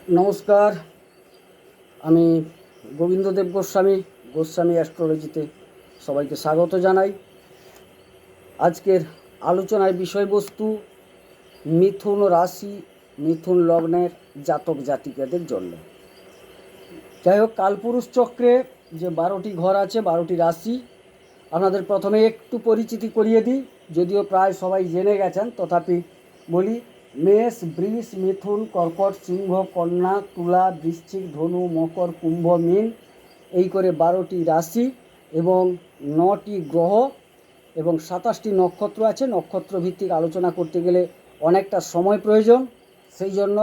নমস্কার, আমি গোবিন্দদেব গোস্বামী অ্যাস্ট্রোলজিতে সবাইকে স্বাগত জানাই। আজকের আলোচনার বিষয়বস্তু মিথুন রাশি, মিথুন লগ্নের জাতক জাতিকাদের জন্য। যাই হোক, কালপুরুষ চক্রে যে 12টি ঘর আছে, 12টি রাশি, আপনাদের প্রথমে একটু পরিচিতি করিয়ে দিই, যদিও প্রায় সবাই জেনে গেছেন, তথাপি বলি। মেষ, বৃষ, মিথুন, কর্কট, সিংহ, কন্যা, তুলা, বৃশ্চিক, ধনু, মকর, কুম্ভ, মীন, এই করে 12টি রাশি এবং 9টি গ্রহ এবং 27টি নক্ষত্র আছে। নক্ষত্র ভিত্তিক আলোচনা করতে গেলে অনেকটা সময় প্রয়োজন, সেই জন্য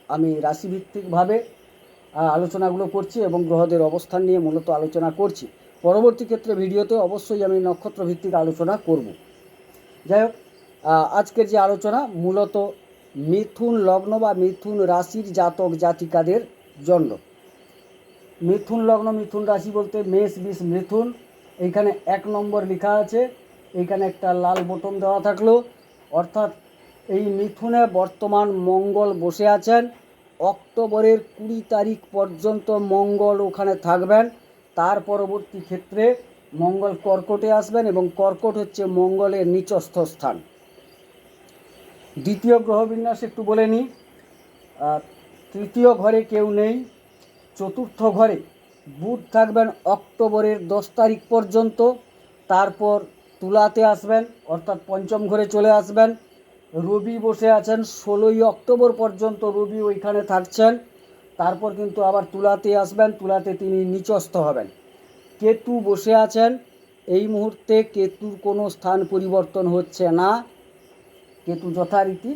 আমি রাশিভিত্তিকভাবে আলোচনাগুলো করছি এবং গ্রহদের অবস্থান নিয়ে মূলত আলোচনা করছি। পরবর্তী ক্ষেত্রে ভিডিওতে অবশ্যই আমি নক্ষত্র ভিত্তিক আলোচনা করব। যাই হোক, আজকের যে আলোচনা মূলত মিথুন লগ্ন বা মিথুন রাশির জাতক জাতিকাদের জন্য। মিথুন লগ্ন, মিথুন রাশি বলতে মেষ, বৃষ, মিথুন, এইখানে 1 নম্বর লেখা আছে, এইখানে একটা লাল বটন দেওয়া থাকলো, অর্থাৎ এই মিথুনে বর্তমান মঙ্গল বসে আছেন। অক্টোবরের 20 তারিখ পর্যন্ত মঙ্গল ওখানে থাকবেন। তার পরবর্তী ক্ষেত্রে মঙ্গল কর্কটে আসবেন এবং কর্কট হচ্ছে মঙ্গলের নিচস্থ স্থান। দ্বিতীয় গ্রহবিন্যাস একটু বলে নিই। তৃতীয় ঘরে কেউ নেই। চতুর্থ ঘরে বুধ থাকবেন অক্টোবরের 10 তারিখ পর্যন্ত, তারপর তুলাতে আসবেন, অর্থাৎ পঞ্চম ঘরে চলে আসবেন। রবি বসে আছেন 16ই অক্টোবর পর্যন্ত, রবি ওইখানে থাকছেন, তারপর কিন্তু আবার তুলাতে আসবেন, তুলাতে তিনি নিচস্থ হবেন। কেতু বসে আছেন, এই মুহূর্তে কেতুর কোনো স্থান পরিবর্তন হচ্ছে না, কেতু যথারীতি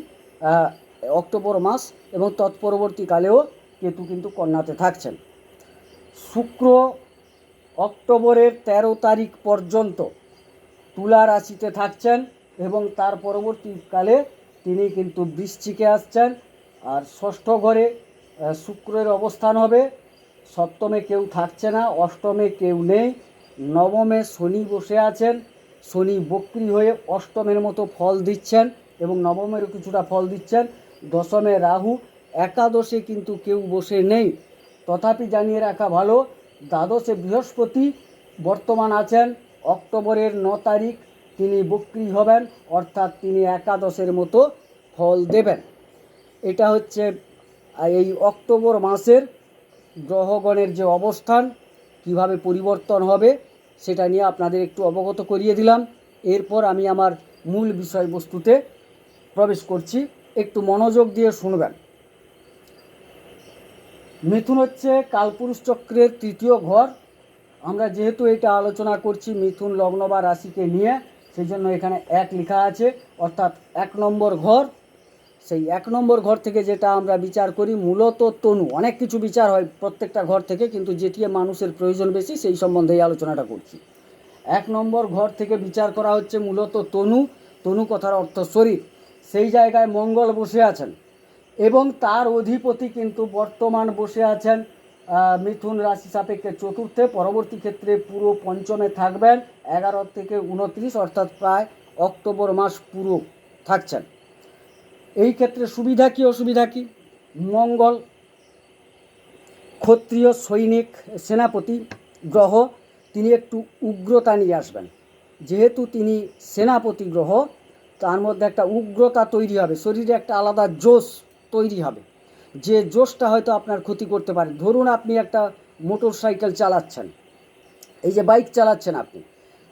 অক্টোবর মাস এবং তৎপরবর্তীকালেও কেতু কিন্তু কন্যাতে থাকছেন। শুক্র অক্টোবরের 13 তারিখ পর্যন্ত তুলা রাশিতে থাকছেন এবং তার পরবর্তীকালে তিনি কিন্তু বৃশ্চিকে আসছেন। আর ষষ্ঠ ঘরে শুক্রের অবস্থান হবে। সপ্তমে কেউ থাকছে না, অষ্টমে কেউ নেই। নবমে শনি বসে আছেন, শনি বক্রী হয়ে অষ্টমের মতো ফল দিচ্ছেন এবং নবমেরও কিছুটা ফল দিচ্ছেন। দশমে রাহু, একাদশে কিন্তু কেউ বসে নেই, তথাপি জানিয়ে রাখা ভালো, দ্বাদশে বৃহস্পতি বর্তমান আছেন। অক্টোবরের 9 তারিখ তিনি বক্রী হবেন, অর্থাৎ তিনি একাদশের মতো ফল দেবেন। এটা হচ্ছে এই অক্টোবর মাসের গ্রহগণের যে অবস্থান, কিভাবে পরিবর্তন হবে সেটা নিয়ে আপনাদের একটু অবগত করিয়ে দিলাম। এরপর আমি আমার মূল বিষয়বস্তুতে প্রবেশ করছি, একটু মনোযোগ দিয়ে শুনবেন। মিথুন হচ্ছে কালপুরুষ চক্রের 3য় ঘর। আমরা যেহেতু এটা আলোচনা করছি মিথুন লগ্ন বা রাশিকে নিয়ে, সেই জন্য এখানে 1 লেখা আছে, অর্থাৎ 1 নম্বর ঘর। সেই 1 নম্বর ঘর থেকে যেটা আমরা বিচার করি মূলত তনু, অনেক কিছু বিচার হয় প্রত্যেকটা ঘর থেকে, কিন্তু যেটি মানুষের প্রয়োজন বেশি সেই সম্বন্ধেই আলোচনাটা করছি। 1 নম্বর ঘর থেকে বিচার করা হচ্ছে মূলত তনু। তনু কথার অর্থ শরীর। সেই জায়গায় মঙ্গল বসে আছেন এবং তার অধিপতি কিন্তু বর্তমান বসে আছেন মিথুন রাশি সাপেক্ষে চতুর্থে, পরবর্তী ক্ষেত্রে পুরো পঞ্চমে থাকবেন 11 থেকে 29, অর্থাৎ প্রায় অক্টোবর মাস পুরো থাকছেন। এই ক্ষেত্রে সুবিধা কি অসুবিধা কি? মঙ্গল ক্ষত্রিয় সৈনিক সেনাপতি গ্রহ, তিনি একটু উগ্রতা নিয়ে আসবেন। যেহেতু তিনি সেনাপতি গ্রহ, তার মধ্যে একটা উগ্রতা তৈরি হবে, শরীরে একটা আলাদা জোশ তৈরি হবে, যে জোশটা হয়তো আপনার ক্ষতি করতে পারে। ধরুন আপনি একটা মোটর সাইকেল চালাচ্ছেন, এই যে বাইক চালাচ্ছেন, আপনি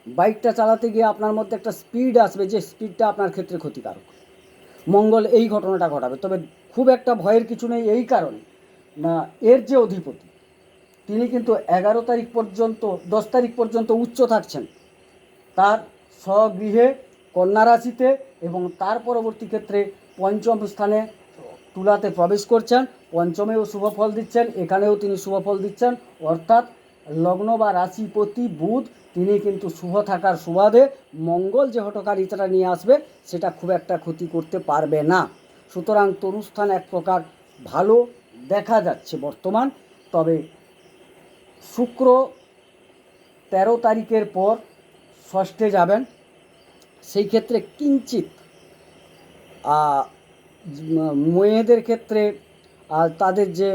বাইকটা চালাতে গিয়ে আপনার মধ্যে একটা স্পিড আসবে, যে স্পিডটা আপনার ক্ষেত্রে ক্ষতিকারক। মঙ্গল এই ঘটনাটা ঘটাবে, তবে খুব একটা ভয়ের কিছু নেই। এই কারণে না, এর যে অধিপতি তিনি কিন্তু 11 তারিখ পর্যন্ত 10 তারিখ পর্যন্ত উচ্চ থাকছেন তার স্বগৃহে কন্যা রাশিতে, এবং তার পরবর্তী ক্ষেত্রে পঞ্চম স্থানে তুলাতে প্রবেশ করছেন। পঞ্চমেও শুভ ফল দিচ্ছেন, এখানেও তিনি শুভ ফল দিচ্ছেন, অর্থাৎ লগ্ন বা রাশিপতি বুধ তিনি কিন্তু শুভ থাকার সুবাদে মঙ্গল যে হঠকারিতাটা নিয়ে আসবে সেটা খুব একটা ক্ষতি করতে পারবে না। সুতরাং তনুস্থান এক প্রকার ভালো দেখা যাচ্ছে বর্তমান। তবে শুক্র 13 তারিখের পর ষষ্ঠে যাবেন, সেই ক্ষেত্রে কিঞ্চিত মেয়েদের ক্ষেত্রে আর তাদের যে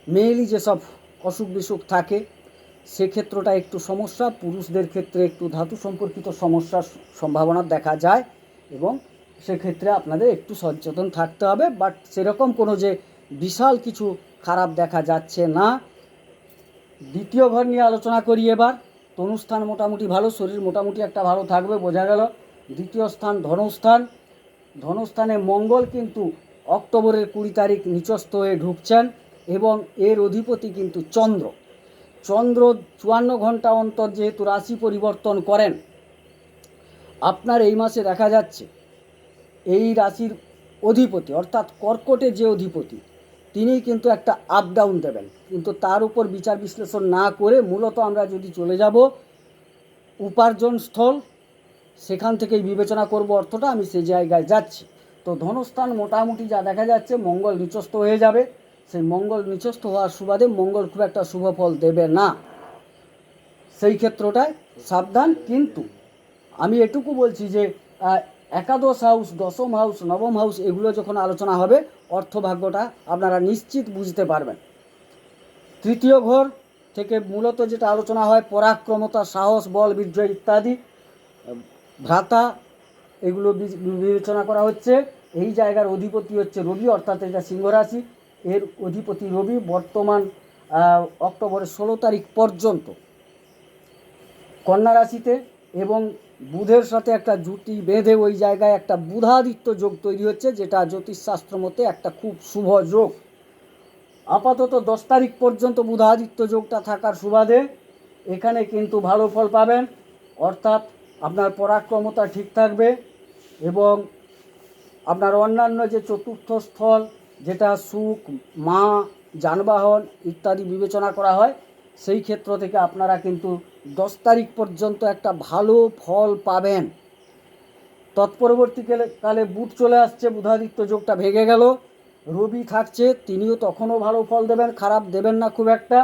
মেয়েলি যেসব অসুখ বিসুখ থাকে সেক্ষেত্রটা একটু সমস্যা, পুরুষদের ক্ষেত্রে একটু ধাতু সম্পর্কিত সমস্যার সম্ভাবনা দেখা যায় এবং সেক্ষেত্রে আপনাদের একটু সচেতন থাকতে হবে। বাট সেরকম কোনো যে বিশাল কিছু খারাপ দেখা যাচ্ছে না। দ্বিতীয় ঘর নিয়ে আলোচনা করি এবার। তনুস্থান মোটামুটি ভালো, শরীর মোটামুটি একটা ভালো থাকবে, বোঝা গেল। দ্বিতীয় স্থান ধনস্থান। ধনস্থানে মঙ্গল কিন্তু অক্টোবরের 20 তারিখ নিচস্থ হয়ে ঢুকছেন এবং এর অধিপতি কিন্তু চন্দ্র। চন্দ্র 54 ঘন্টা অন্তর যেহেতু রাশি পরিবর্তন করেন, আপনার এই মাসে দেখা যাচ্ছে এই রাশির অধিপতি অর্থাৎ কর্কটে যে অধিপতি তিনি কিন্তু একটা আপ ডাউন দেবেন, কিন্তু তার উপর বিচার বিশ্লেষণ না করে মূলত আমরা যদি চলে যাব উপার্জন স্থল, সেখান থেকেই বিবেচনা করব অর্থটা, আমি সেই জায়গায় যাচ্ছি। তো ধনস্থান মোটামুটি যা দেখা যাচ্ছে মঙ্গল নিচস্থ হয়ে যাবে। সেই মঙ্গল নিচস্থ হওয়ার সুবাদে মঙ্গল খুব একটা শুভ ফল দেবে না, সেই ক্ষেত্রটায় সাবধান। কিন্তু আমি এটুকু বলছি যে একাদশ হাউস, দশম হাউস, নবম হাউস এগুলো যখন আলোচনা হবে অর্থভাগ্যটা আপনারা নিশ্চিত বুঝতে পারবেন। তৃতীয় ঘর থেকে মূলত যেটা আলোচনা হয় পরাক্রমতা, সাহস, বল, বিজয় ইত্যাদি, ভ্রাতা এগুলো বিবেচনা করা হচ্ছে। এই জায়গার অধিপতি হচ্ছে রবি, অর্থাৎ এটা সিংহ রাশি। এর অধিপতি রবি বর্তমান অক্টোবরের 16 তারিখ পর্যন্ত কন্যা রাশিতে এবং বুধের সাথে একটা জুটি বেঁধে ওই জায়গায় একটা বুধাদিত্য যোগ তৈরি হচ্ছে, যেটা জ্যোতিষশাস্ত্র মতে একটা খুব শুভ যোগ। আপাতত 10 তারিখ পর্যন্ত বুধাদিত্য যোগটা থাকার সুবাদে এখানে কিন্তু ভালো ফল পাবেন, অর্থাৎ আপনার পরাক্রমতা ঠিক থাকবে এবং আপনার অন্যান্য যে চতুর্থ স্থল যেটা সুখ, মা, যানবাহন ইত্যাদি বিবেচনা করা হয়, সেই ক্ষেত্র থেকে আপনারা কিন্তু 10 তারিখ পর্যন্ত একটা ভালো ফল পাবেন। তৎপরবর্তীকালে বুধ চলে আসছে, বুধাদিত্য যোগটা ভেঙে গেল, রবি থাকছে, তিনিও তখনও ভালো ফল দেবেন, খারাপ দেবেন না খুব একটা।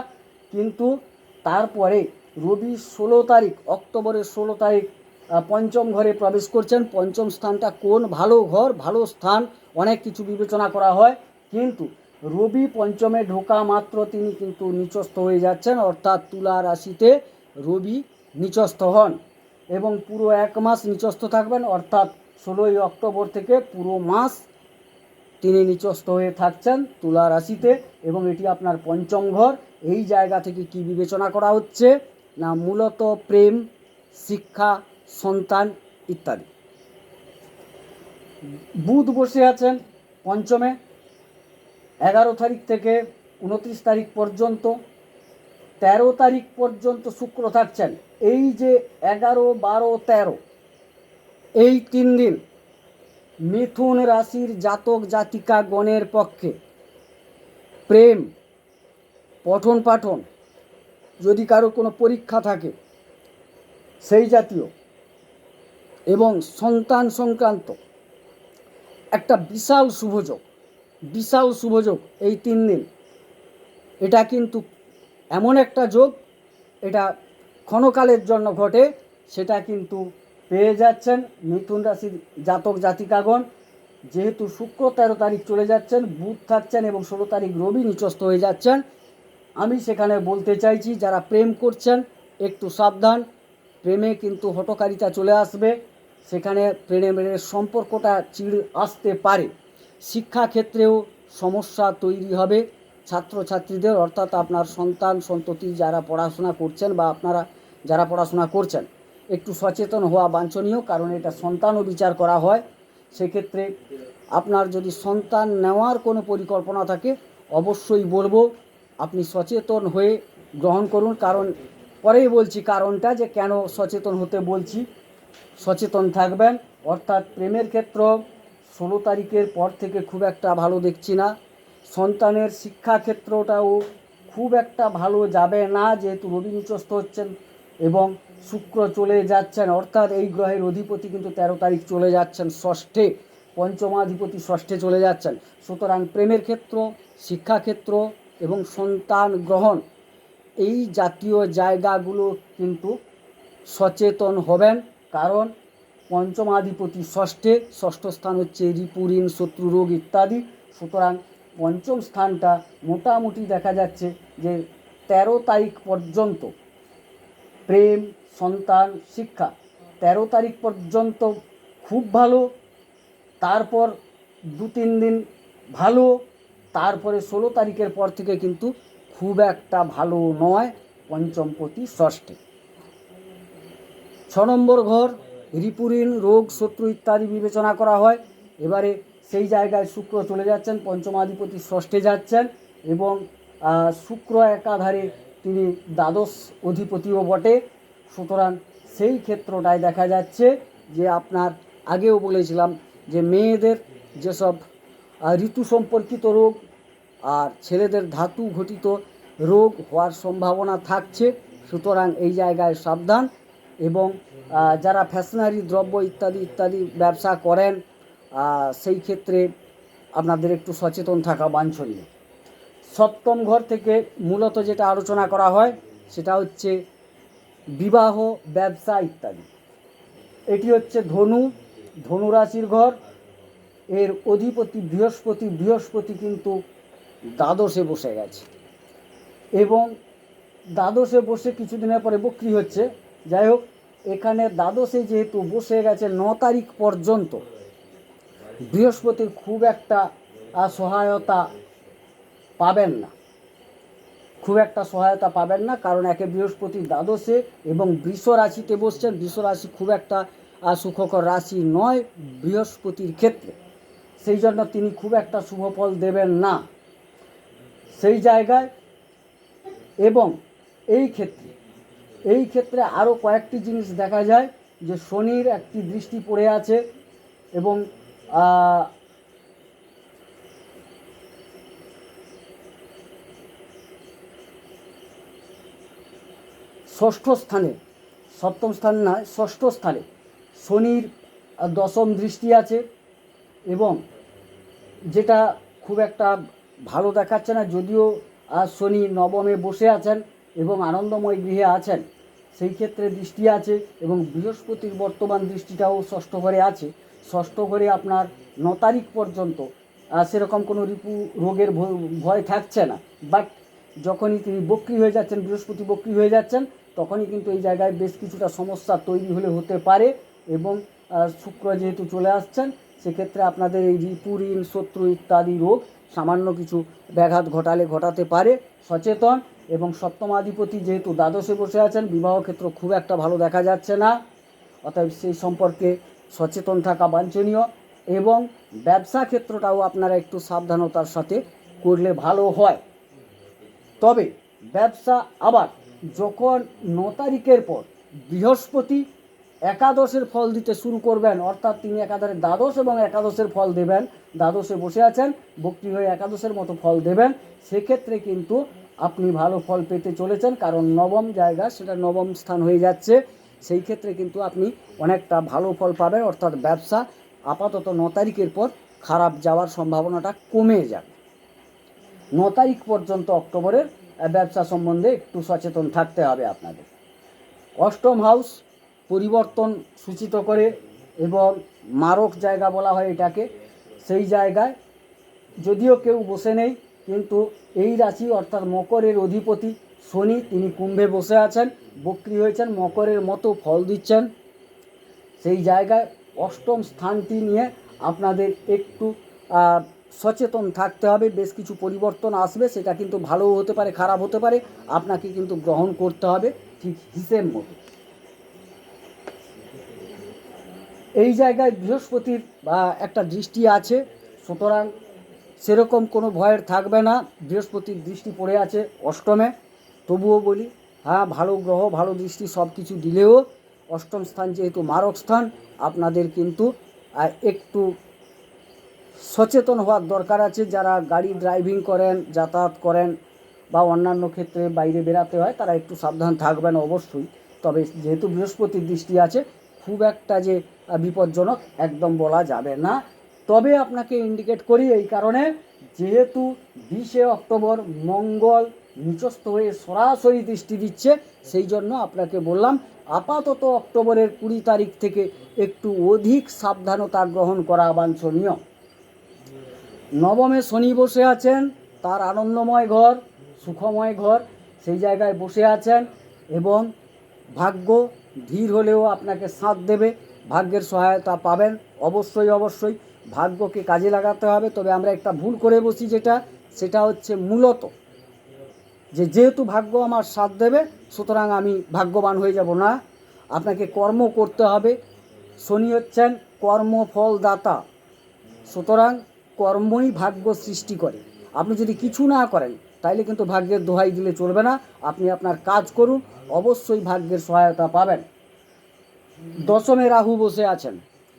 কিন্তু তারপরে রবি 16 তারিখ, অক্টোবরের 16 তারিখ পঞ্চম ঘরে প্রবেশ করছেন। পঞ্চম স্থানটা কোন ভালো ঘর, ভালো স্থান, অনেক কিছু বিবেচনা করা হয়, কিন্তু রবি পঞ্চমে ঢোকা মাত্র তিনি কিন্তু নিচস্থ হয়ে যাচ্ছেন, অর্থাৎ তুলা রাশিতে রবি নিচস্থ হন এবং পুরো 1 মাস নিচস্থ থাকবেন, অর্থাৎ 16ই অক্টোবর থেকে পুরো মাস তিনি নিচস্থ হয়ে থাকছেন তুলা রাশিতে এবং এটি আপনার পঞ্চম ঘর। এই জায়গা থেকে কি বিবেচনা করা হচ্ছে না, মূলত প্রেম, শিক্ষা, সন্তান ইত্যাদি। বুধ বসে আছেন পঞ্চমে 11 তারিখ থেকে 29 তারিখ পর্যন্ত, 13 তারিখ পর্যন্ত শুক্র থাকছেন। এই যে 11, 12, 13 এই 3 দিন মিথুন রাশির জাতক জাতিকা গণের পক্ষে প্রেম, পঠন পাঠন, যদি কারো কোনো পরীক্ষা থাকে সেই জাতীয় এবং সন্তান সংক্রান্ত একটা বিশাল শুভযোগ এই 3 দিন। এটা কিন্তু এমন একটা যোগ, এটা ক্ষণকালের জন্য ঘটে, সেটা কিন্তু পেয়ে যাচ্ছেন মিথুন রাশির জাতক জাতিকাগণ। যেহেতু শুক্র 13 তারিখ চলে যাচ্ছেন, বুধ থাকছেন এবং 16 তারিখ রবি নিচস্থ হয়ে যাচ্ছেন, আমি সেখানে বলতে চাইছি যারা প্রেম করছেন একটু সাবধান, প্রেমে কিন্তু হঠকারিতা চলে আসবে, সেখানে প্রেমের সম্পর্কটা চিড় আসতে পারে। শিক্ষাক্ষেত্রেও সমস্যা তৈরি হবে ছাত্রছাত্রীদের, অর্থাৎ আপনার সন্তান সন্ততি যারা পড়াশোনা করছেন বা আপনারা যারা পড়াশোনা করছেন একটু সচেতন হওয়া বাঞ্ছনীয়, কারণ এটা সন্তানও বিচার করা হয়। সেক্ষেত্রে আপনার যদি সন্তান নেওয়ার কোনো পরিকল্পনা থাকে অবশ্যই বলবো আপনি সচেতন হয়ে গ্রহণ করুন, কারণ পরেই বলছি কারণটা যে কেন সচেতন হতে বলছি। সচেতন থাকবেন, অর্থাৎ প্রেমের ক্ষেত্র 16 তারিখের পর থেকে খুব একটা ভালো দেখছি না। সন্তানের শিক্ষাক্ষেত্রটাও খুব একটা ভালো যাবে না, যেহেতু রবি নিচস্থ হচ্ছেন এবং শুক্র চলে যাচ্ছেন, অর্থাৎ এই গ্রহের অধিপতি কিন্তু 13 তারিখ চলে যাচ্ছেন ষষ্ঠে, পঞ্চমাধিপতি ষষ্ঠে চলে যাচ্ছেন। সুতরাং প্রেমের ক্ষেত্র, শিক্ষাক্ষেত্র এবং সন্তান গ্রহণ এই জাতীয় জায়গাগুলো কিন্তু সচেতন হবেন, কারণ পঞ্চমাধিপতি ষষ্ঠে, ষষ্ঠ স্থান হচ্ছে রিপু, ঋণ, শত্রু, রোগ ইত্যাদি। সুতরাং পঞ্চম স্থানটা মোটামুটি দেখা যাচ্ছে যে 13 তারিখ পর্যন্ত প্রেম, সন্তান, শিক্ষা 13 তারিখ পর্যন্ত খুব ভালো, তারপর 2-3 দিন ভালো, তারপরে 16 তারিখের পর থেকে কিন্তু খুব একটা ভালো নয় পঞ্চমপতি ষষ্ঠে। 6 নম্বর ঘর রিপুঋণ, রোগ, শত্রু ইত্যাদি বিবেচনা করা হয়। এবারে সেই জায়গায় শুক্র চলে যাচ্ছেন, পঞ্চমাধিপতি ষষ্ঠে যাচ্ছেন এবং শুক্র একাধারে তিনি দ্বাদশ অধিপতিও বটে। সুতরাং সেই ক্ষেত্রটায় দেখা যাচ্ছে যে আপনার আগেও বলেছিলাম যে মেয়েদের যেসব ঋতু সম্পর্কিত রোগ আর ছেলেদের ধাতু ঘটিত রোগ হওয়ার সম্ভাবনা থাকছে। সুতরাং এই জায়গায় সাবধান। এবং যারা ফ্যাশনারি দ্রব্য ইত্যাদি ইত্যাদি ব্যবসা করেন সেই ক্ষেত্রে আপনাদের একটু সচেতন থাকা বাঞ্ছনীয়। সপ্তম ঘর থেকে মূলত যেটা আলোচনা করা হয় সেটা হচ্ছে বিবাহ, ব্যবসা ইত্যাদি। এটি হচ্ছে ধনু রাশির ঘর। এর অধিপতি বৃহস্পতি কিন্তু দ্বাদশে বসে গেছে এবং দ্বাদশে বসে কিছুদিনের পরে বক্রি হচ্ছে। যাই হোক, এখানে দ্বাদশে যেহেতু বসে গেছে 9 তারিখ পর্যন্ত বৃহস্পতির খুব একটা সহায়তা পাবেন না, কারণ একে বৃহস্পতি দ্বাদশে এবং বৃষ রাশিতে বসছেন। বৃষ রাশি খুব একটা সুখকর রাশি নয় বৃহস্পতির ক্ষেত্রে, সেই জন্য তিনি খুব একটা শুভ ফল দেবেন না সেই জায়গায়। এবং এই ক্ষেত্রে আরও কয়েকটি জিনিস দেখা যায় যে শনির একটি দৃষ্টি পড়ে আছে এবং সপ্তম স্থানে নয়, ষষ্ঠ স্থানে শনির দশম দৃষ্টি আছে এবং যেটা খুব একটা ভালো দেখাচ্ছে না, যদিও শনি নবমে বসে আছেন এবং আনন্দময় গৃহে আছেন, সেই ক্ষেত্রে দৃষ্টি আছে। এবং বৃহস্পতির বর্তমান দৃষ্টিটাও ষষ্ঠ ঘরে আছে। ষষ্ঠ ঘরে আপনার 9 তারিখ পর্যন্ত সেরকম কোনো রিপু রোগের ভয় থাকছে না, বাট যখনই তিনি বক্রি হয়ে যাচ্ছেন, বৃহস্পতি বক্রি হয়ে যাচ্ছেন, তখনই কিন্তু এই জায়গায় বেশ কিছুটা সমস্যা তৈরি হতে পারে। এবং শুক্র যেহেতু চলে আসছেন, সেক্ষেত্রে আপনাদের এই রিপুঋণ, শত্রু ইত্যাদি রোগ সামান্য কিছু ব্যাঘাত ঘটাতে পারে, সচেতন। এবং সপ্তমাধিপতি যেহেতু দ্বাদশে বসে আছেন, বিবাহ ক্ষেত্র খুব একটা ভালো দেখা যাচ্ছে না, অতএব সেই সম্পর্কে সচেতন থাকা বাঞ্ছনীয়। এবং ব্যবসা ক্ষেত্রটাও আপনারা একটু সাবধানতার সাথে করলে ভালো হয়। তবে ব্যবসা আবার যখন 9 তারিখের পর বৃহস্পতি একাদশের ফল দিতে শুরু করবেন, অর্থাৎ তিনি একাধারে দ্বাদশ এবং একাদশের ফল দেবেন, দ্বাদশে বসে আছেন, বক্রি হয়ে একাদশের মতো ফল দেবেন, সেক্ষেত্রে কিন্তু আপনি ভালো ফল পেতে চলেছেন, কারণ নবম জায়গা সেটা নবম স্থান হয়ে যাচ্ছে। সেই ক্ষেত্রে কিন্তু আপনি অনেকটা ভালো ফল পাবেন, অর্থাৎ ব্যবসা আপাতত 9 তারিখের পর খারাপ যাওয়ার সম্ভাবনাটা কমে যাবে। 9 তারিখ পর্যন্ত অক্টোবরের ব্যবসা সম্বন্ধে একটু সচেতন থাকতে হবে আপনাদের। অষ্টম হাউস পরিবর্তন সূচিত করে এবং মারক জায়গা বলা হয় এটাকে। সেই জায়গায় যদিও কেউ বসে নেই, কিন্তু এই রাশি অর্থাৎ মকরের অধিপতি শনি, তিনি কুম্ভে বসে আছেন, বক্রি হয়েছেন, মকরের মতো ফল দিচ্ছেন। সেই জায়গায় অষ্টম স্থানটি নিয়ে আপনাদের একটু সচেতন থাকতে হবে। বেশ কিছু পরিবর্তন আসবে, সেটা কিন্তু ভালোও হতে পারে, খারাপ হতে পারে, আপনাকে কিন্তু গ্রহণ করতে হবে ঠিক হিসেব মতো। এই জায়গায় বৃহস্পতির একটা দৃষ্টি আছে, সুতরাং সেরকম কোনো ভয়ের থাকবে না। বৃহস্পতির দৃষ্টি পড়ে আছে অষ্টমে, তবুও বলি হ্যাঁ, ভালো গ্রহ, ভালো দৃষ্টি সব কিছু দিলেও অষ্টম স্থান যেহেতু মারক স্থান, আপনাদের কিন্তু একটু সচেতন হওয়ার দরকার আছে। যারা গাড়ি ড্রাইভিং করেন, যাতায়াত করেন বা অন্যান্য ক্ষেত্রে বাইরে বেরাতে হয়, তারা একটু সাবধান থাকবেন অবশ্যই। তবে যেহেতু বৃহস্পতির দৃষ্টি আছে, খুব একটা যে বিপজ্জনক একদম বলা যাবে না। তবে আপনাকে ইন্ডিকেট করি এই কারণে, যেহেতু 20 অক্টোবর মঙ্গল নিচস্থ হয়ে সরাসরি দৃষ্টি দিচ্ছে, সেই জন্য আপনাকে বললাম আপাতত অক্টোবরের 20 তারিখ থেকে একটু অধিক সাবধানতা গ্রহণ করা বাঞ্ছনীয়। নবমে শনি বসে আছেন, তার আনন্দময় ঘর, সুখময় ঘর, সেই জায়গায় বসে আছেন এবং ভাগ্য ধীর হলেও আপনাকে সাথ দেবে, ভাগ্যের সহায়তা পাবেন। অবশ্যই অবশ্যই ভাগ্যকে কাজে লাগাতে হবে। তবে আমরা একটা ভুল করে বসি, সেটা হচ্ছে মূলত যেহেতু ভাগ্য আমার সাথ দেবে সুতরাং আমি ভাগ্যবান হয়ে যাব না। আপনাকে কর্ম করতে হবে। শনি হচ্ছেন কর্মফলদাতা, সুতরাং কর্মই ভাগ্য সৃষ্টি করে। আপনি যদি কিছু না করেন তাইলে কিন্তু ভাগ্যের দোহাই দিলে চলবে না। আপনি আপনার কাজ করুন, অবশ্যই ভাগ্যের সহায়তা পাবেন। দশমে রাহু বসে আছেন,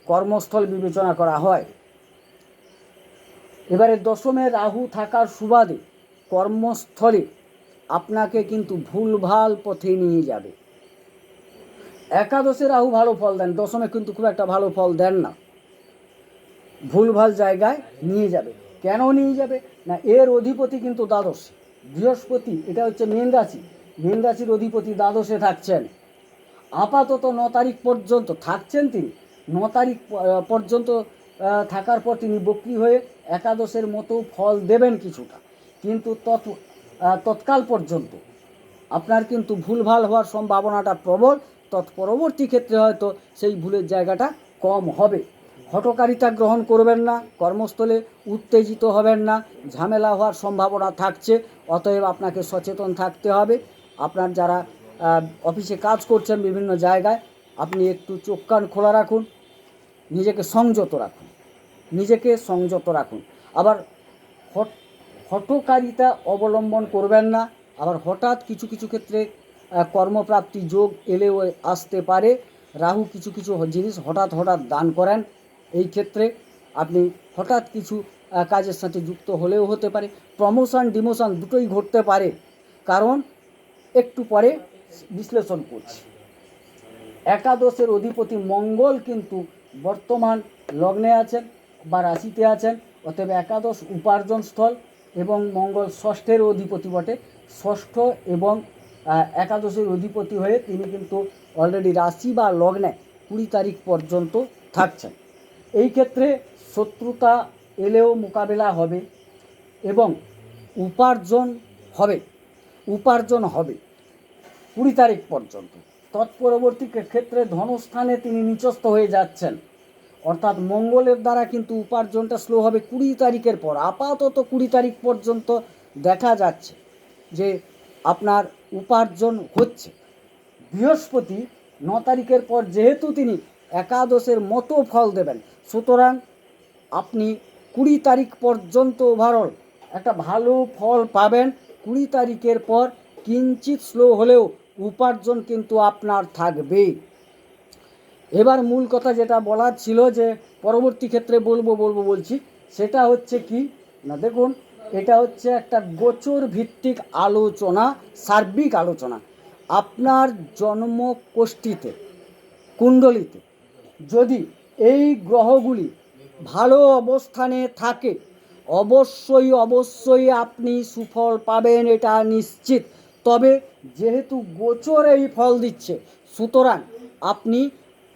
কর্মস্থল বিবেচনা করা হয়। এবারে দশমে রাহু থাকার সুবাদে কর্মস্থলে আপনাকে কিন্তু ভুলভাল পথে নিয়ে যাবে। একাদশে রাহু ভালো ফল দেন, দশমে কিন্তু খুব একটা ভালো ফল দেন না, ভুলভাল জায়গায় নিয়ে যাবে। কেন নিয়ে যাবে না, এর অধিপতি কিন্তু দ্বাদশ বৃহস্পতি, এটা হচ্ছে মীন রাশি, মীন রাশির অধিপতি দ্বাদশে থাকছেন। আপাতত 9 তারিখ পর্যন্ত থাকছেন তিনি। 9 তারিখ পর্যন্ত থাকার পর তিনি বক্রী হয়ে একাদশের মতো ফল দেবেন কিছুটা, কিন্তু তৎকাল পর্যন্ত আপনার কিন্তু ভুলভাল হওয়ার সম্ভাবনাটা প্রবল। তৎপরবর্তী ক্ষেত্রে হয়তো সেই ভুলের জায়গাটা কম হবে। হঠকারিতা গ্রহণ করবেন না, কর্মস্থলে উত্তেজিত হবেন না, ঝামেলা হওয়ার সম্ভাবনা থাকছে। অতএব আপনাকে সচেতন থাকতে হবে। আপনার যারা অফিসে কাজ করছেন বিভিন্ন জায়গায়, আপনি একটু চোখ কান খোলা রাখুন, নিজেকে সংযত রাখুন। আবার হঠকারিতা অবলম্বন করবেন না। আবার হঠাৎ কিছু কিছু ক্ষেত্রে কর্মপ্রাপ্তি যোগ এলেও আসতে পারে। রাহু কিছু কিছু জিনিস হঠাৎ দান করেন। এই ক্ষেত্রে আপনি হঠাৎ কিছু কাজের সাথে যুক্ত হলেও হতে পারে। প্রমোশন ডিমোশন দুটোই ঘটতে পারে, কারণ একটু পরে বিশ্লেষণ করছি। একাদশের অধিপতি মঙ্গল কিন্তু বর্তমান লগ্নে আছেন বা রাশিতে আছেন। অতএব একাদশ উপার্জন স্থল এবং মঙ্গল ষষ্ঠের অধিপতি বটে। ষষ্ঠ এবং একাদশের অধিপতি হয়ে তিনি কিন্তু অলরেডি রাশি বা লগ্নে 20 তারিখ পর্যন্ত থাকছেন। এই ক্ষেত্রে শত্রুতা এলেও মোকাবেলা হবে এবং উপার্জন হবে 20 তারিখ পর্যন্ত। তৎপরবর্তী ক্ষেত্রে ধনস্থানে তিনি নিচস্থ হয়ে যাচ্ছেন, অর্থাৎ মঙ্গলের দ্বারা কিন্তু উপার্জনটা স্লো হবে 20 তারিখের পর। আপাতত 20 তারিখ পর্যন্ত দেখা যাচ্ছে যে আপনার উপার্জন হচ্ছে। বৃহস্পতি 9 তারিখের পর যেহেতু তিনি একাদশের মতো ফল দেবেন, সুতরাং আপনি 20 তারিখ পর্যন্ত ওভারঅল একটা ভালো ফল পাবেন। 20 তারিখের পর কিঞ্চিত স্লো হলেও উপার্জন কিন্তু আপনার থাকবে। এবার মূল কথা যেটা বলার ছিল, যে পরবর্তী ক্ষেত্রে বলছি, সেটা হচ্ছে কি না, দেখুন এটা হচ্ছে একটা গোচর ভিত্তিক আলোচনা, সার্বিক আলোচনা। আপনার জন্মকোষ্ঠীতে কুণ্ডলিতে যদি এই গ্রহগুলি ভালো অবস্থানে থাকে, অবশ্যই আপনি সুফল পাবেন, এটা নিশ্চিত। তবে যেহেতু গোচর এই ফল দিচ্ছে, সুতরাং আপনি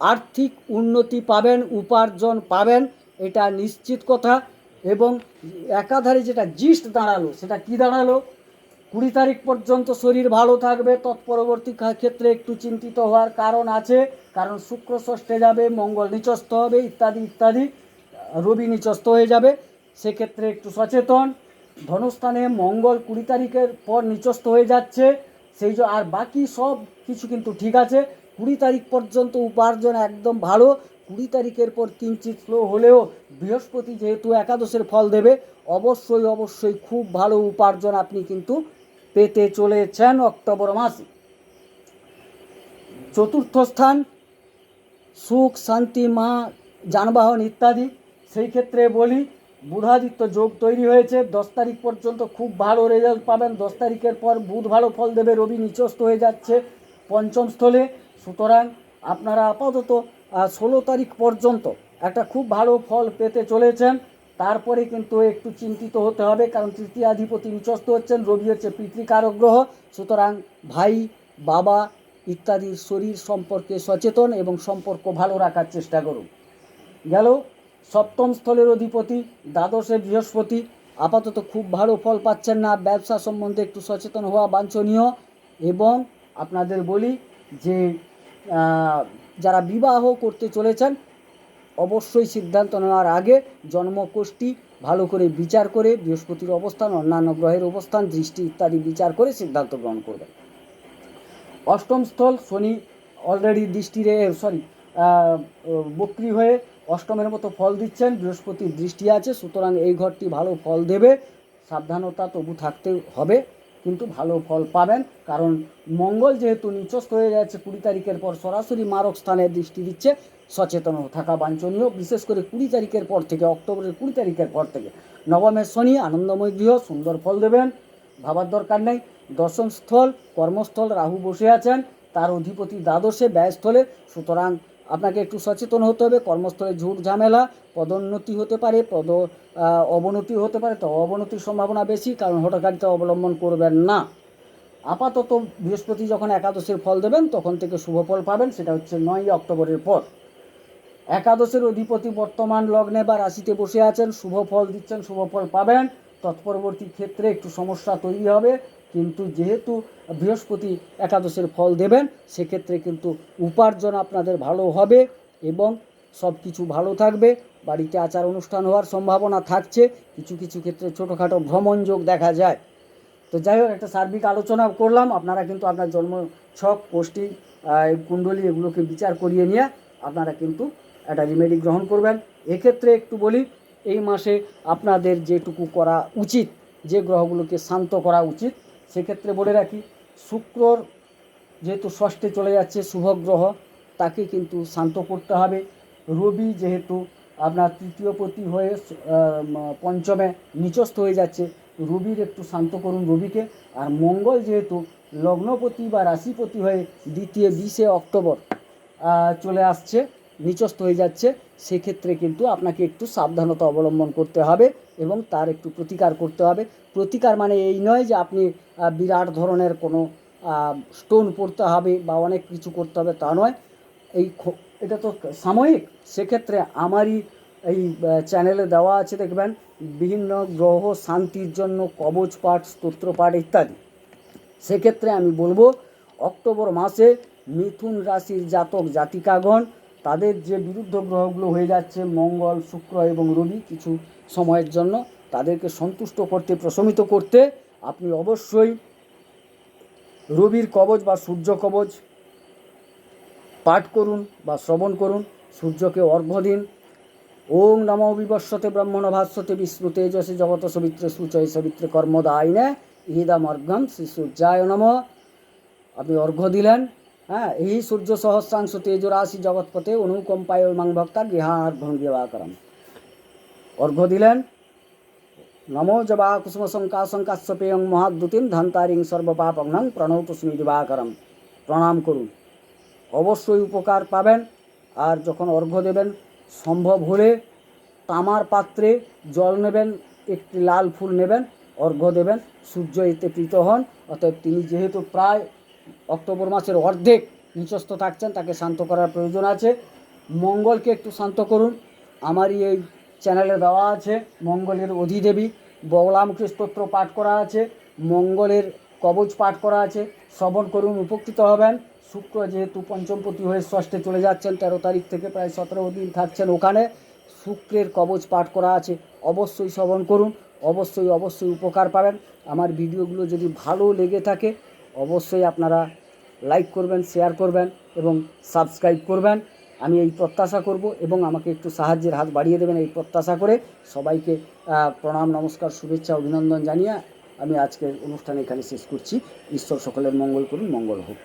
আর্থিক উন্নতি পাবেন, উপার্জন পাবেন, এটা নিশ্চিত কথা। এবং একাধারে যেটা জিস্ট দাঁড়ালো, সেটা কি দাঁড়ালো, 20 তারিখ পর্যন্ত শরীর ভালো থাকবে। তৎপরবর্তী ক্ষেত্রে একটু চিন্তিত হওয়ার কারণ আছে, কারণ শুক্র ষষ্ঠে যাবে, মঙ্গল নিচস্থ হবে, ইত্যাদি, রবি নিচস্থ হয়ে যাবে। সেক্ষেত্রে একটু সচেতন। ধনস্থানে মঙ্গল 20 তারিখের পর নিচস্থ হয়ে যাচ্ছে, আর বাকি সব কিছু কিন্তু ঠিক আছে। 20 তারিখ পর্যন্ত উপার্জন একদম ভালো। 20 তারিখের পর কিঞ্চিত স্লো হলেও বৃহস্পতি যেহেতু একাদশের ফল দেবে, অবশ্যই খুব ভালো উপার্জন আপনি কিন্তু পেতে চলেছেন অক্টোবর মাসে। চতুর্থ স্থান সুখ শান্তি, মা, যানবাহন ইত্যাদি। সেই ক্ষেত্রে বলি বুধাদিত্য যোগ তৈরি হয়েছে। 10 তারিখ পর্যন্ত খুব ভালো রেজাল্ট পাবেন। 10 তারিখের পর বুধ ভালো ফল দেবে, রবি নিচস্থ হয়ে যাচ্ছে পঞ্চম স্থলে। সুতরাং আপনারা আপাতত 16 তারিখ পর্যন্ত একটা খুব ভালো ফল পেতে চলেছেন। তারপরে কিন্তু একটু চিন্তিত হতে হবে, কারণ তৃতীয়াধিপতি নিচস্থ হচ্ছেন, রবি হচ্ছে পিতৃকারক গ্রহ। সুতরাং ভাই, বাবা ইত্যাদির শরীর সম্পর্কে সচেতন এবং সম্পর্ক ভালো রাখার চেষ্টা করুন। গেল সপ্তম স্থলের অধিপতি দ্বাদশে বৃহস্পতি, আপাতত খুব ভালো ফল পাচ্ছেন না, ব্যবসা সম্বন্ধে একটু সচেতন হওয়া বাঞ্ছনীয়। এবং আপনাদের বলি যে যারা বিবাহ করতে চলেছেন অবশ্যই সিদ্ধান্ত নেওয়ার আগে জন্মকুষ্টি ভালো করে বিচার করে, বৃহস্পতির অবস্থান, অন্যান্য গ্রহের অবস্থান, দৃষ্টি ইত্যাদি বিচার করে সিদ্ধান্ত গ্রহণ করবেন। অষ্টম স্থল শনি অলরেডি বক্রি হয়ে অষ্টমের মতো ফল দিচ্ছেন, বৃহস্পতির দৃষ্টি আছে, সুতরাং এই ঘরটি ভালো ফল দেবে। সাবধানতা তবু থাকতে হবে, কিন্তু ভালো ফল পাবেন, কারণ মঙ্গল যেহেতু নিচস্থ হয়ে যাচ্ছে 20 তারিখের পর সরাসরি মারক স্থানে দৃষ্টি দিচ্ছে। সচেতন থাকা বাঞ্ছনীয়, বিশেষ করে 20 তারিখের পর থেকে, অক্টোবরের 20 তারিখের পর থেকে। নবমের শনি আনন্দময় গৃহ, সুন্দর ফল দেবেন, ভাবার দরকার নেই। দশম স্থল কর্মস্থল, রাহু বসে আছেন, তার অধিপতি দ্বাদশে ব্যয়স্থলে, সুতরাং আপনাকে একটু সচেতন হতে হবে। কর্মস্থলে ঝুট ঝামেলা, পদোন্নতি হতে পারে, অবনতি হতে পারে, তো অবনতির সম্ভাবনা বেশি, কারণ হঠকারিতা অবলম্বন করবেন না। আপাতত বৃহস্পতি যখন একাদশের ফল দেবেন তখন থেকে শুভ ফল পাবেন, সেটা হচ্ছে 9 অক্টোবরের পর। একাদশের অধিপতি বর্তমান লগ্নে বা রাশিতে বসে আছেন, শুভ ফল দিচ্ছেন, শুভ ফল পাবেন। তৎপরবর্তী ক্ষেত্রে একটু সমস্যা তৈরি হবে, কিন্তু যেহেতু বৃহস্পতি একাদশের ফল দেবেন সেক্ষেত্রে কিন্তু উপার্জন আপনাদের ভালো হবে এবং সব কিছু ভালো থাকবে। বাড়িতে আচার অনুষ্ঠান হওয়ার সম্ভাবনা থাকছে, কিছু কিছু ক্ষেত্রে ছোটোখাটো ভ্রমণ যোগ দেখা যায়। তো যাই হোক, একটা সার্বিক আলোচনা করলাম। আপনারা কিন্তু আপনার জন্ম ছক, কোষ্ঠী, কুণ্ডলী এগুলোকে বিচার করিয়ে নিয়ে আপনারা কিন্তু একটা রিমেডি গ্রহণ করবেন। এক্ষেত্রে একটু বলি, এই মাসে আপনাদের যেটুকু করা উচিত, যে গ্রহগুলোকে শান্ত করা উচিত, সেক্ষেত্রে বলে রাখি, শুক্রর যেহেতু ষষ্ঠে চলে যাচ্ছে শুভ গ্রহ, তাকে কিন্তু শান্ত করতে হবে। রবি যেহেতু আপনার তৃতীয়পতি হয়ে পঞ্চমে নিচস্থ হয়ে যাচ্ছে, রবির একটু শান্ত করুন রবিকে। আর মঙ্গল যেহেতু লগ্নপতি বা রাশিপতি হয়ে দ্বিতীয় 20 অক্টোবর চলে আসছে, নিচস্থ হয়ে যাচ্ছে, সেক্ষেত্রে কিন্তু আপনাকে একটু সাবধানতা অবলম্বন করতে হবে এবং তার একটু প্রতিকার করতে হবে। প্রতিকার মানে এই নয় যে আপনি বিরাট ধরনের কোনো স্টোন পড়তে হবে বা অনেক কিছু করতে হবে, তা নয়। এটা তো সাময়িক। সেক্ষেত্রে আমারই এই চ্যানেলে দেওয়া আছে, দেখবেন, বিভিন্ন গ্রহ শান্তির জন্য কবচ পাঠ, স্তোত্র পাঠ ইত্যাদি। সেক্ষেত্রে আমি বলবো, অক্টোবর মাসে মিথুন রাশির জাতক জাতিকাগণ, তাদের যে বিরুদ্ধ গ্রহগুলো হয়ে যাচ্ছে মঙ্গল, শুক্র এবং রবি, কিছু সময়ের জন্য তাদেরকে সন্তুষ্ট করতে, প্রশমিত করতে আপনি অবশ্যই রবির কবচ বা সূর্য কবচ পাঠ করুন বা শ্রবণ করুন। সূর্যকে অর্ঘ্য দিন। ওং নমো বিবস্বতে ব্রহ্মণ ভাস্বতে বিষ্ণু তেজসে জগত সবিত্রে সুচয় সবিত্রে কর্মদায়িনে ইদমর্ঘ্যম শ্রী সূর্যায় নমঃ। আপনি অর্ঘ্য দিলেন। হ্যাঁ, এই সূর্য সহস্রাংশ তেজরাশি জগৎপথে অনুকম্পায় মাং ভক্তা গৃহার্ঘ্যং দিবাকরম। অর্ঘ্য দিলেন। নমো জবা কুসুম শঙ্কাশঙ্কাশ্যপেয়ং মহাদ্যুতিম ধন্তারিং সর্বপাপঘ্নং প্রণতস্মি দিবাকরম। প্রণাম করুন, অবশ্যই উপকার পাবেন। আর যখন অর্ঘ্য দেবেন, সম্ভব হলে তামার পাত্রে জল নেবেন, একটি লাল ফুল নেবেন, অর্ঘ্য দেবেন। সূর্য এতে প্রীত হন। অতএব তিনি যেহেতু প্রায় অক্টোবর মাসের অর্ধেক নিচস্থ থাকছেন, তাকে শান্ত করার প্রয়োজন আছে। মঙ্গলকে একটু শান্ত করুন। আমারই এই চ্যানেলে দেওয়া আছে মঙ্গলের অধিদেবী বগলামুখী স্তোত্র পাঠ করা আছে, মঙ্গলের কবচ পাঠ করা আছে, শ্রবণ করুন, উপকৃত হবেন। শুক্র যেহেতু পঞ্চমপতি হয়ে ষষ্ঠে চলে যাচ্ছেন, 13 তারিখ থেকে প্রায় 17 দিন থাকছেন ওখানে, শুক্রের কবচ পাঠ করা আছে, অবশ্যই শ্রবণ করুন, অবশ্যই উপকার পাবেন। আমার ভিডিওগুলো যদি ভালো লেগে থাকে অবশ্যই আপনারা লাইক করবেন, শেয়ার করবেন এবং সাবস্ক্রাইব করবেন, আমি এই প্রত্যাশা করব। এবং আমাকে একটু সাহায্যের হাত বাড়িয়ে দেবেন এই প্রত্যাশা করে। সবাইকে প্রণাম, নমস্কার, শুভেচ্ছা, অভিনন্দন জানিয়ে আমি আজকের অনুষ্ঠান এখানে শেষ করছি। ঈশ্বর সকলের মঙ্গল করুন, মঙ্গল হোক।